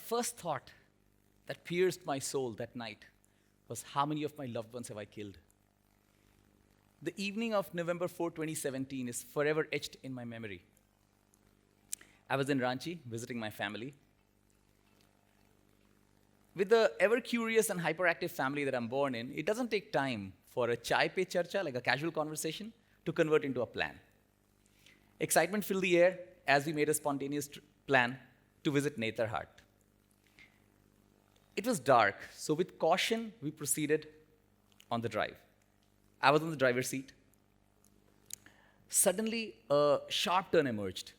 first thought that pierced my soul that night was, how many of my loved ones have I killed? The evening of November 4, 2017 is forever etched in my memory. I was in Ranchi visiting my family. With the ever-curious and hyperactive family that I'm born in, it doesn't take time for a chai pe charcha, like a casual conversation, to convert into a plan. Excitement filled the air as we made a spontaneous plan to visit Netherhat. It was dark, so with caution, we proceeded on the drive. I was on the driver's seat. Suddenly, a sharp turn emerged,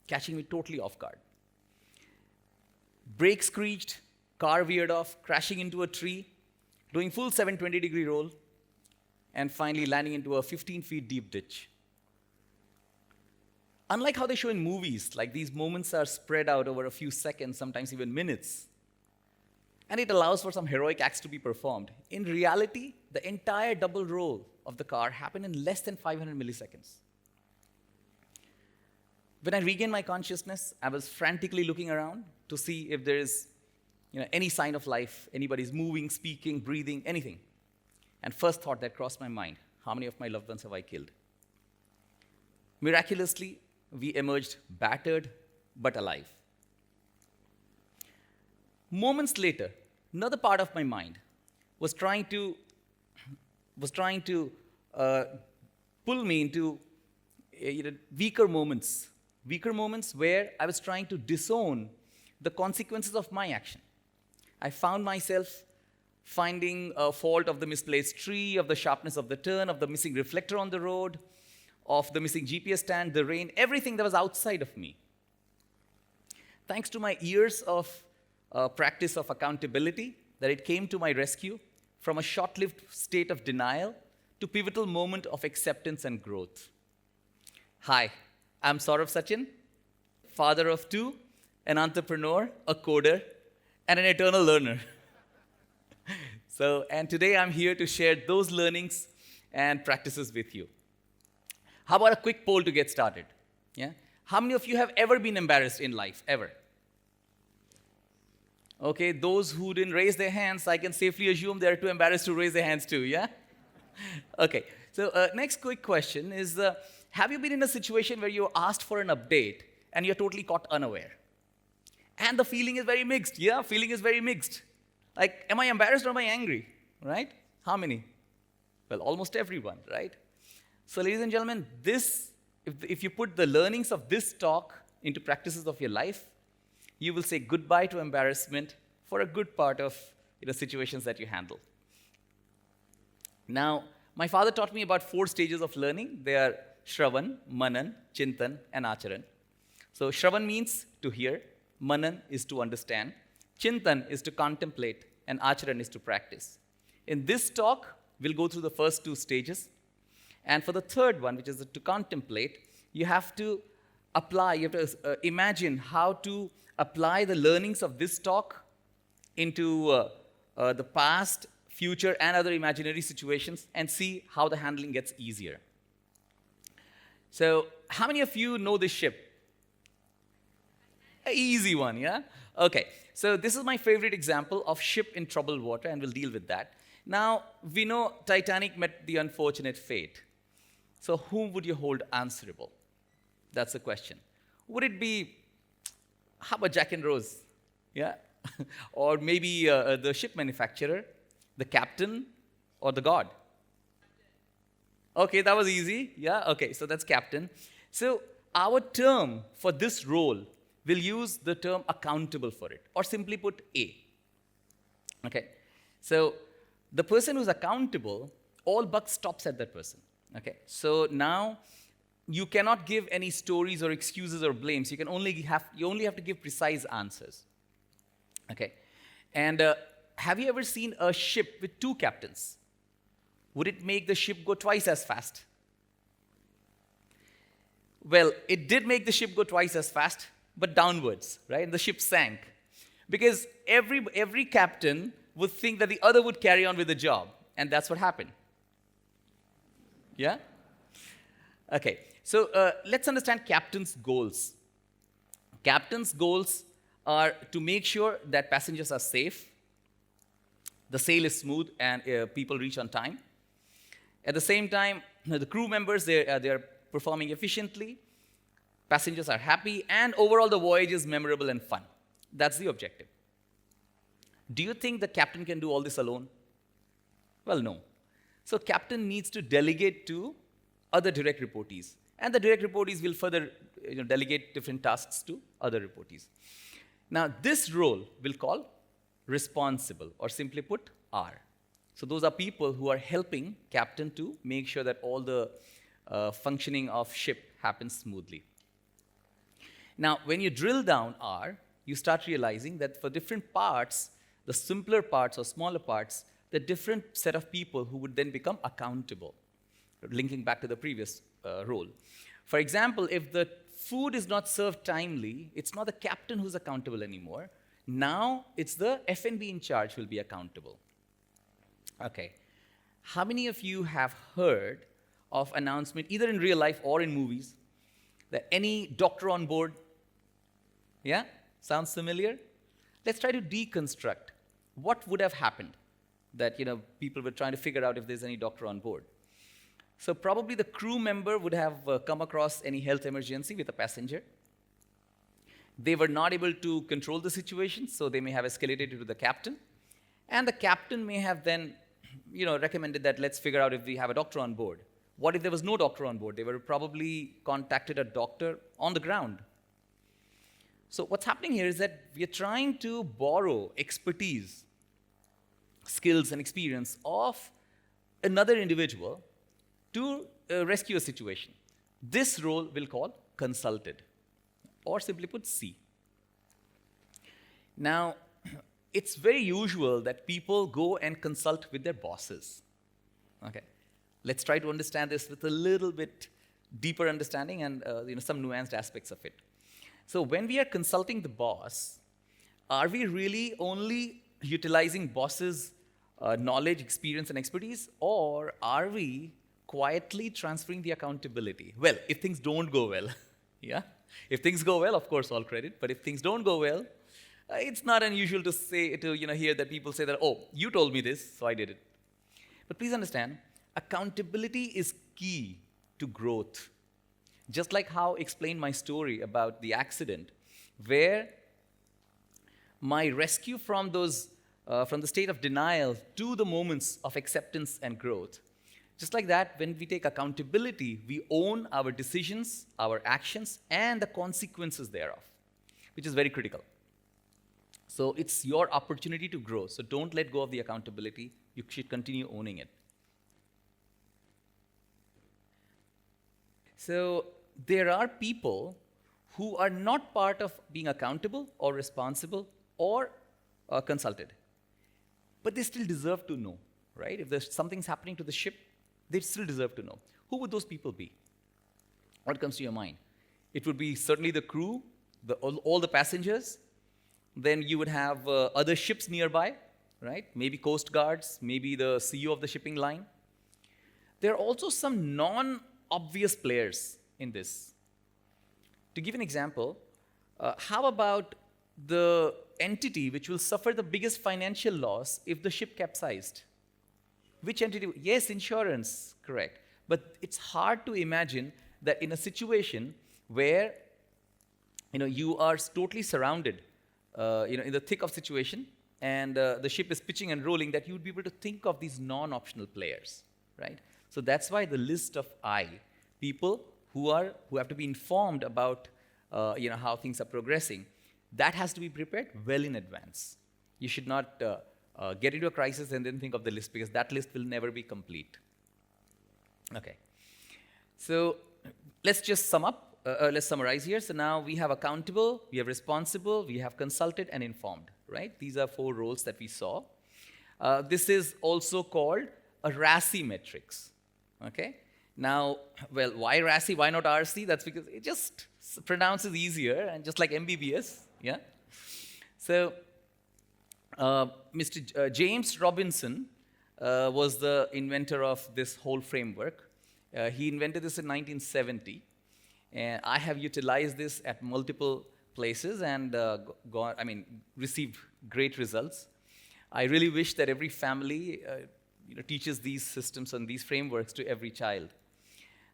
catching me totally off guard. Brakes screeched, car veered off, crashing into a tree, doing full 720-degree roll, and finally landing into a 15-feet deep ditch. Unlike how they show in movies, like these moments are spread out over a few seconds, sometimes even minutes, and it allows for some heroic acts to be performed. In reality, the entire double roll of the car happened in less than 500 milliseconds. When I regained my consciousness, I was frantically looking around to see if there is any sign of life, anybody's moving, speaking, breathing, anything. And first thought that crossed my mind, how many of my loved ones have I killed? Miraculously, we emerged battered but alive. Moments later, another part of my mind was trying to pull me into weaker moments where I was trying to disown the consequences of my action. I found myself finding a fault of the misplaced tree, of the sharpness of the turn, of the missing reflector on the road, of the missing GPS stand, the rain, everything that was outside of me. Thanks to my years of practice of accountability, that it came to my rescue from a short-lived state of denial to pivotal moment of acceptance and growth. Hi, I'm Sourav Sachin, father of two, an entrepreneur, a coder, and an eternal learner. And today I'm here to share those learnings and practices with you. How about a quick poll to get started? Yeah? How many of you have ever been embarrassed in life, ever? Okay, those who didn't raise their hands, I can safely assume they're too embarrassed to raise their hands too, yeah? Okay, so next quick question is, have you been in a situation where you asked for an update and you're totally caught unaware? And the feeling is very mixed, yeah? Feeling is very mixed. Like, am I embarrassed or am I angry, right? How many? Well, almost everyone, right? So ladies and gentlemen, if you put the learnings of this talk into practices of your life, you will say goodbye to embarrassment for a good part of situations that you handle. Now, my father taught me about 4 stages of learning. They are Shravan, Manan, Chintan, and Acharan. So Shravan means to hear, Manan is to understand, Chintan is to contemplate, and Acharan is to practice. In this talk, we'll go through the first 2 stages. And for the third one, which is to contemplate, you have to apply, you have to imagine how to apply the learnings of this talk into the past, future, and other imaginary situations and see how the handling gets easier. So, how many of you know this ship? An easy one, yeah? Okay, so this is my favorite example of ship in troubled water, and we'll deal with that. Now, we know Titanic met the unfortunate fate. So whom would you hold answerable? That's the question. Would it be, how about Jack and Rose? Yeah? Or maybe the ship manufacturer, the captain, or the god? Okay, that was easy. Yeah, okay, so that's captain. So our term for this role, we'll use the term accountable for it, or simply put, A. Okay, so the person who's accountable, all buck stops at that person. Okay, so now you cannot give any stories or excuses or blames. You only have to give precise answers. Okay, and have you ever seen a ship with 2 captains? Would it make the ship go twice as fast? Well, it did make the ship go twice as fast, but downwards, right? And the ship sank. Because every captain would think that the other would carry on with the job, and that's what happened. Yeah? Okay, so let's understand captain's goals. Captain's goals are to make sure that passengers are safe, the sail is smooth, and people reach on time. At the same time, the crew members, they are performing efficiently, passengers are happy, and overall the voyage is memorable and fun. That's the objective. Do you think the captain can do all this alone? Well, no. So captain needs to delegate to other direct reportees. And the direct reportees will further delegate different tasks to other reportees. Now, this role we'll call responsible, or simply put, R. So those are people who are helping captain to make sure that all the functioning of ship happens smoothly. Now, when you drill down R, you start realizing that for different parts, the simpler parts or smaller parts, the different set of people who would then become accountable, linking back to the previous role. For example, if the food is not served timely, it's not the captain who's accountable anymore. Now, it's the F&B in charge who will be accountable. Okay. How many of you have heard of announcement, either in real life or in movies, that any doctor on board? Yeah? Sounds familiar? Let's try to deconstruct what would have happened that people were trying to figure out if there's any doctor on board. So probably the crew member would have come across any health emergency with a passenger. They were not able to control the situation, so they may have escalated it to the captain. And the captain may have then recommended that let's figure out if we have a doctor on board. What if there was no doctor on board? They were probably contacted a doctor on the ground. So what's happening here is that we are trying to borrow expertise, skills, and experience of another individual to rescue a situation. This role we'll call consulted, or simply put, C. Now, it's very usual that people go and consult with their bosses. Okay, let's try to understand this with a little bit deeper understanding and some nuanced aspects of it. So when we are consulting the boss, are we really only utilizing boss's knowledge, experience, and expertise, or are we quietly transferring the accountability? Well, if things don't go well, yeah? If things go well, of course, all credit. But if things don't go well, it's not unusual to say, hear that people say that, oh, you told me this, so I did it. But please understand, accountability is key to growth. Just like how I explained my story about the accident, where my rescue from the state of denial to the moments of acceptance and growth. Just like that, when we take accountability, we own our decisions, our actions, and the consequences thereof, which is very critical. So it's your opportunity to grow. So don't let go of the accountability. You should continue owning it. So there are people who are not part of being accountable or responsible or consulted, but they still deserve to know, right? If there's something's happening to the ship, they still deserve to know. Who would those people be? What comes to your mind? It would be certainly the crew, all the passengers. Then you would have other ships nearby, right? Maybe coast guards, maybe the CEO of the shipping line. There are also some non-obvious players in this. To give an example, how about the entity which will suffer the biggest financial loss if the ship capsized? Which entity? Yes, insurance, correct. But it's hard to imagine that in a situation where you are totally surrounded, in the thick of situation, and the ship is pitching and rolling, that you would be able to think of these non-optional players, right? So that's why the list of people who have to be informed about how things are progressing, that has to be prepared well in advance. You should not get into a crisis and then think of the list, because that list will never be complete. Okay. So let's just sum up. Let's summarize here. So now we have accountable, we have responsible, we have consulted, and informed, right? These are 4 roles that we saw. This is also called a RASI matrix, okay? Now, well, why RASI? Why not RC? That's because it just pronounces easier, and just like MBBS, yeah? So Mr. James Robinson was the inventor of this whole framework. He invented this in 1970. And I have utilized this at multiple places and received great results. I really wish that every family teaches these systems and these frameworks to every child.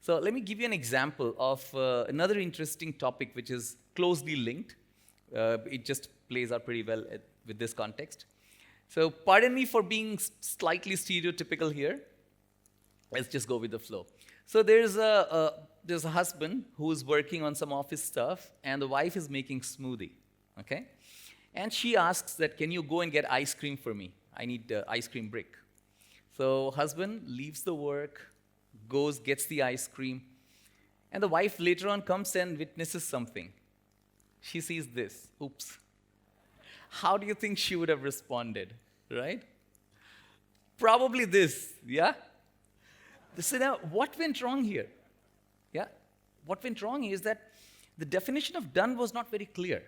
So let me give you an example of another interesting topic which is closely linked. It just plays out pretty well with this context. So pardon me for being slightly stereotypical here. Let's just go with the flow. So there's a husband who's working on some office stuff, and the wife is making smoothie, okay? And she asks that, can you go and get ice cream for me? I need ice cream brick. So husband leaves the work, goes, gets the ice cream, and the wife later on comes and witnesses something. She sees this. Oops. How do you think she would have responded, right? Probably this, yeah? So now, what went wrong here? Yeah? What went wrong is that the definition of done was not very clear.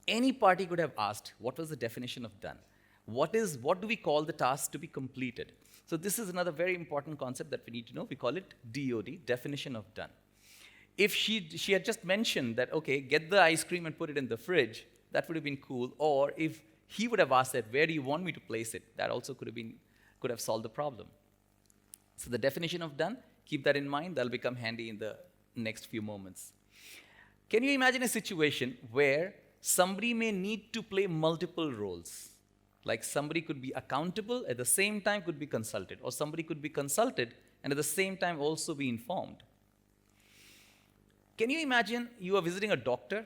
Any party could have asked, what was the definition of done? What do we call the task to be completed? So this is another very important concept that we need to know. We call it DOD, definition of done. If she had just mentioned that, okay, get the ice cream and put it in the fridge, that would have been cool. Or if he would have asked that, where do you want me to place it? That also could have solved the problem. So the definition of done, keep that in mind. That'll become handy in the next few moments. Can you imagine a situation where somebody may need to play multiple roles? Like somebody could be accountable, at the same time could be consulted, or somebody could be consulted and at the same time also be informed. Can you imagine you are visiting a doctor,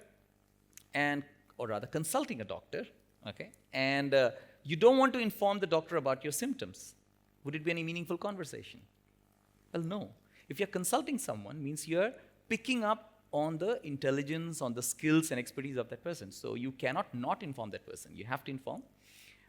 or rather consulting a doctor, okay, and you don't want to inform the doctor about your symptoms? Would it be any meaningful conversation? Well, no. If you're consulting someone, means you're picking up on the intelligence, on the skills and expertise of that person. So you cannot not inform that person. You have to inform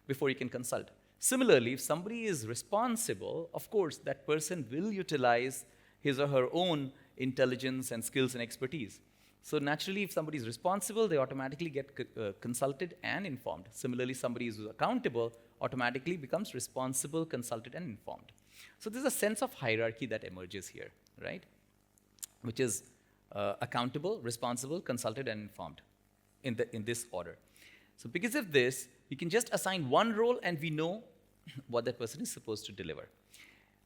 before you can consult. Similarly, if somebody is responsible, of course, that person will utilize his or her own intelligence and skills and expertise. So naturally, if somebody is responsible, they automatically get consulted and informed. Similarly, somebody who is accountable automatically becomes responsible, consulted, and informed. So there's a sense of hierarchy that emerges here, right? Which is accountable, responsible, consulted, and informed in this order. So because of this, we can just assign one role and we know what that person is supposed to deliver.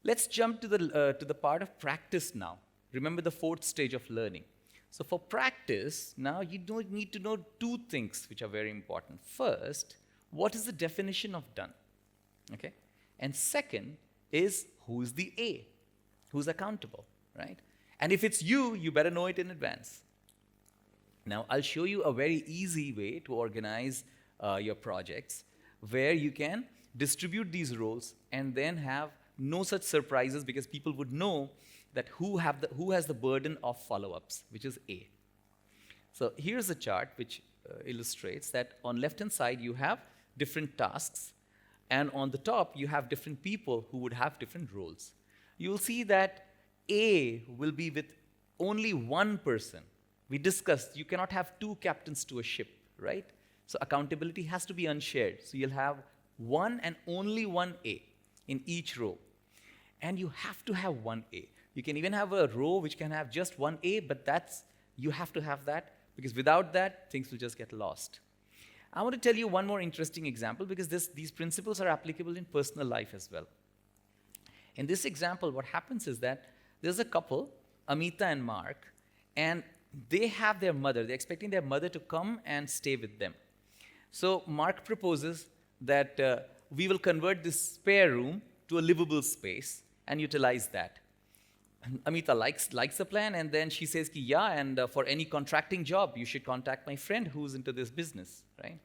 Let's jump to the part of practice now. Remember the fourth stage of learning. So for practice, now you don't need to know two things which are very important. First, what is the definition of done? Okay? And second is, who's the A? Who's accountable, right? And if it's you, you better know it in advance. Now, I'll show you a very easy way to organize your projects where you can distribute these roles and then have no such surprises, because people would know that who has the burden of follow-ups, which is A. So here's a chart which illustrates that on left-hand side you have different tasks, and on the top you have different people who would have different roles. You'll see that A will be with only one person. We discussed you cannot have two captains to a ship, right? So accountability has to be unshared. So you'll have one and only one A in each row. And you have to have one A. You can even have a row which can have just one A, but you have to have that, because without that, things will just get lost. I want to tell you one more interesting example, because these principles are applicable in personal life as well. In this example, what happens is that there's a couple, Amita and Mark, and they have their mother. They're expecting their mother to come and stay with them. So Mark proposes that we will convert this spare room to a livable space and utilize that. And Amita likes the plan, and then she says, yeah, and for any contracting job, you should contact my friend who's into this business, right?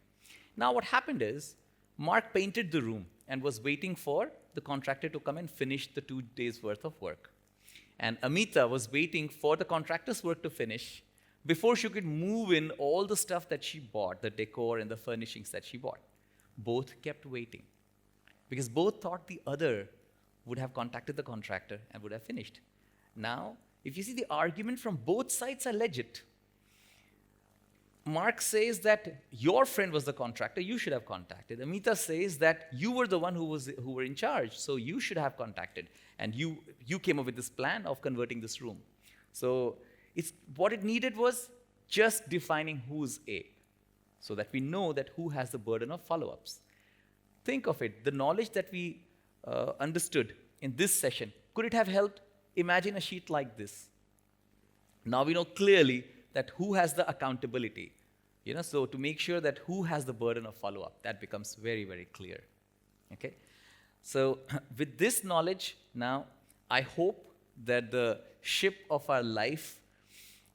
Now what happened is, Mark painted the room and was waiting for the contractor to come and finish the 2 days' worth of work. And Amita was waiting for the contractor's work to finish before she could move in all the stuff that she bought, the decor and the furnishings that she bought. Both kept waiting, because both thought the other would have contacted the contractor and would have finished. Now, if you see, the argument from both sides are legit. Mark says that your friend was the contractor, you should have contacted. Amita says that you were the one who were in charge, so you should have contacted. And you came up with this plan of converting this room. So what it needed was just defining who's A, so that we know that who has the burden of follow-ups. Think of it, the knowledge that we understood in this session, could it have helped? Imagine a sheet like this. Now we know clearly that who has the accountability. So to make sure that who has the burden of follow-up, that becomes very, very clear. Okay? So with this knowledge now, I hope that the ship of our life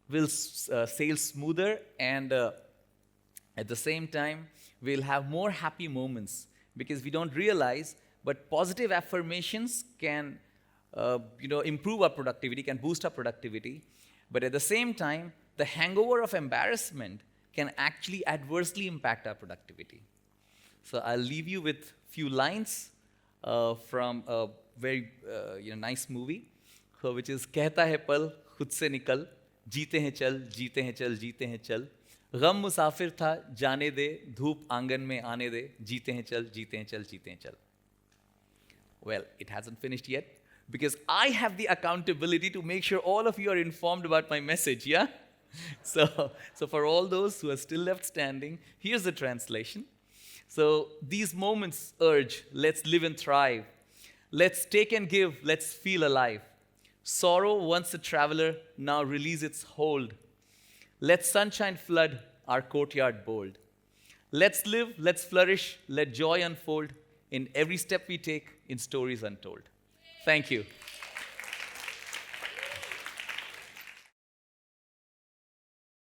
will sail smoother, and at the same time, we'll have more happy moments, because we don't realize, but positive affirmations can improve our productivity, can boost our productivity. But at the same time, the hangover of embarrassment can actually adversely impact our productivity. So I'll leave you with few lines from a very nice movie, which is कहता है पल खुद से निकल, जीते हैं चल, जीते हैं चल, जीते हैं चल, गम मुसाफिर था जाने दे, धूप आंगन में आने दे, जीते हैं चल, जीते हैं चल, जीते हैं चल. Well, it hasn't finished yet, because I have the accountability to make sure all of you are informed about my message, yeah? So for all those who are still left standing, here's the translation. So these moments urge, let's live and thrive. Let's take and give, let's feel alive. Sorrow, once a traveler, now release its hold. Let sunshine flood our courtyard bold. Let's live, let's flourish, let joy unfold in every step we take in stories untold. Thank you.